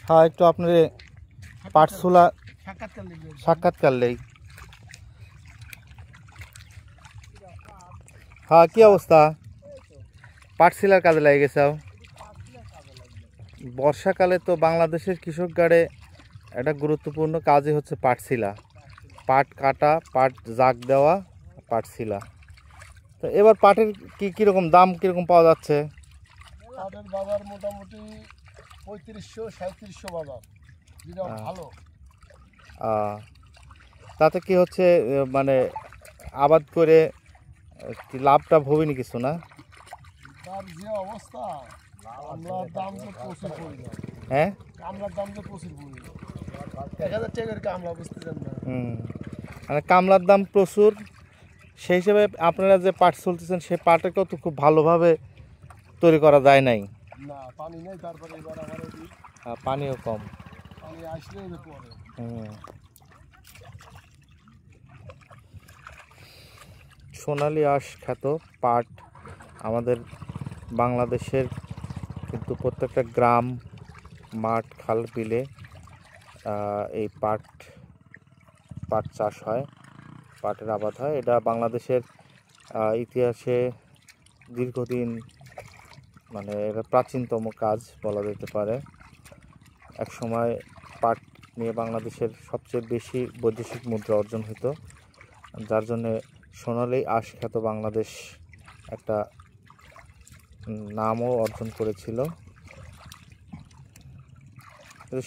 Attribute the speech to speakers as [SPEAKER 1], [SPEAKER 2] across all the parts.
[SPEAKER 1] হ্যাঁ, একটু আপনার পাটসুলা সাক্ষাৎকার নেই। হ্যাঁ, কি অবস্থা? পাটসিলার কাজে লেগে গেছে। বর্ষাকালে তো বাংলাদেশের কৃষক গাড়ে একটা গুরুত্বপূর্ণ কাজই হচ্ছে পাটসিলা, পাট কাটা, পাট জাগ দেওয়া, পাটসিলা। তো এবার পাটের কীরকম দাম কীরকম পাওয়া যাচ্ছে?
[SPEAKER 2] পাটের বাজার মোটামুটি 3500-3700 বাজার, যেটা ভালো।
[SPEAKER 1] তাতে কি হচ্ছে, মানে আবাদ করে কি লাভটা হবেনি কিছু না?
[SPEAKER 2] তার যে অবস্থা, কামলার দাম তো প্রচুর পরিমাণ।
[SPEAKER 1] হ্যাঁ,
[SPEAKER 2] কামলার দাম তো প্রচুর পরিমাণ, 1000 টাকার কামলা, বুঝতেছেন না?
[SPEAKER 1] মানে কামলার দাম প্রচুর। সেই হিসেবে আপনারা যে পাট চলতেছেন সেই পাটকেও তো খুব ভালোভাবে তৈরি করা যায় নাই।
[SPEAKER 2] না, পানি নেই। তারপরে এবার আমার
[SPEAKER 1] পানিও কম,
[SPEAKER 2] পানি আসলে পরে।
[SPEAKER 1] সোনালী আঁশ খ্যাত পাট আমাদের বাংলাদেশের কিন্তু প্রত্যেকটা গ্রাম, মাঠ, খাল, বিলে এই পাট চাষ হয়, পাটের আবাদ হয়। এটা বাংলাদেশের ইতিহাসে দীর্ঘদিন, মানে এটা প্রাচীনতম কাজ বলা যেতে পারে। এক সময় পাট নিয়ে বাংলাদেশের সবচেয়ে বেশি বৈদেশিক মুদ্রা অর্জন হতো, যার জন্যে সোনালী আঁশ খ্যাত বাংলাদেশ একটা নামও অর্জন করেছিল।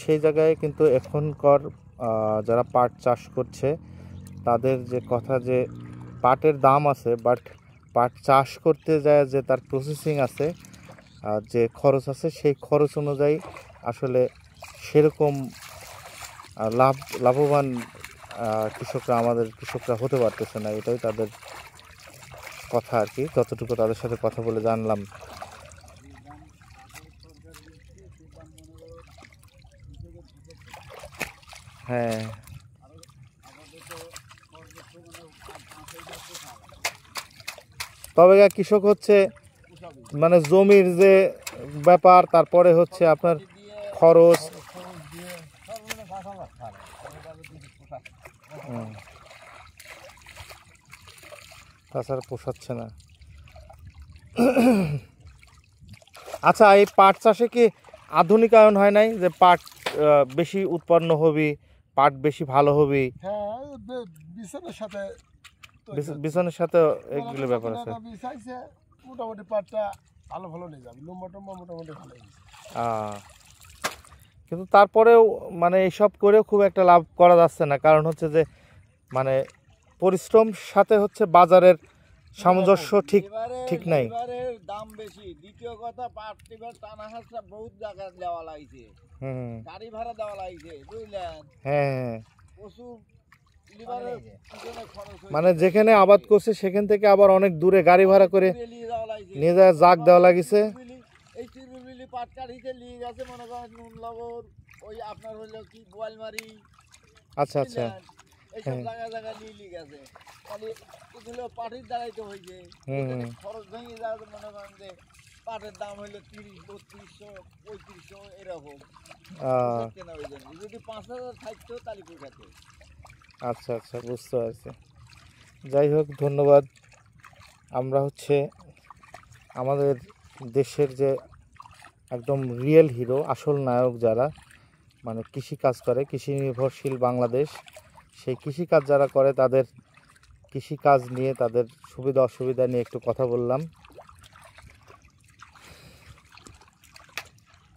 [SPEAKER 1] সেই জায়গায় কিন্তু এখনকার যারা পাট চাষ করছে তাদের যে কথা, যে পাটের দাম আছে, বাট পাট চাষ করতে যায় যে তার প্রসেসিং আছে, যে খরচ আছে, সেই খরচ অনুযায়ী আসলে সেরকম লাভবান আমাদের কৃষকরা হতে পারতেছে না। এটাই তাদের কথা আর কি, যতটুকু তাদের সাথে কথা বলে জানলাম। হ্যাঁ, তবে কৃষক হচ্ছে মানে জমির যে ব্যাপার, তারপরে হচ্ছে আপনার খরচ, তাছাড়া পোষাচ্ছে না। আচ্ছা, এই পাট চাষে কি আধুনিকায়ন হয় নাই, যে পাট বেশি উৎপন্ন হবি, পাট বেশি ভালো হবি?
[SPEAKER 2] হ্যাঁ, বিছনের
[SPEAKER 1] সাথে এগুলো ব্যাপার আছে।
[SPEAKER 2] মোটামুটি পাটটা ভালো নিয়ে যাবে, লম্বা টম্বা মোটামুটি ভালো।
[SPEAKER 1] কিন্তু তারপরেও মানে এইসব করেও খুব একটা লাভ করা যাচ্ছে না, কারণ হচ্ছে যে মানে পরিশ্রম সাথে হচ্ছে বাজারের সামঞ্জস্য ঠিক নাই।
[SPEAKER 3] দাম বেশি, দ্বিতীয় কথা পাট টিবার টানা হাসা বহুত জায়গা দেওয়া লাগছে, গাড়ি ভাড়া দেওয়া লাগছে, বুঝলেন?
[SPEAKER 1] হ্যাঁ, প্রচুর মানে যেখানে আবাদ করছে সেখান থেকে আবার অনেক দূরে গাড়ি ভাড়া করে নিয়ে যায়, জাগ দেওয়া লাগিছে।
[SPEAKER 3] এই চিরুবিলি পাট কাঠিতে লিগ আছে, মনে করেন নুননগর, ওই আপনার হইলো কি বোয়ালমারি,
[SPEAKER 1] আচ্ছা,
[SPEAKER 3] এইসব জায়গায় লিগ আছে। তাহলে এগুলো পাটের দ্বারাই তো হয়েছে, খরচ ভেঙে যাওয়া। মনে করেন যে পাটের দাম হইলো 30-3200-3500 এরকম কেনা হয়ে যাবে। যদি 5000 থাকতো তাহলে পোষাতো।
[SPEAKER 1] আচ্ছা, বুঝতে পারছি। যাই হোক, ধন্যবাদ। আমরা হচ্ছে আমাদের দেশের যে একদম রিয়েল হিরো, আসল নায়ক যারা মানে কৃষিকাজ করে, কৃষি নির্ভরশীল বাংলাদেশ, সেই কৃষিকাজ যারা করে তাদের কৃষিকাজ নিয়ে, তাদের সুবিধা অসুবিধা নিয়ে একটু কথা বললাম।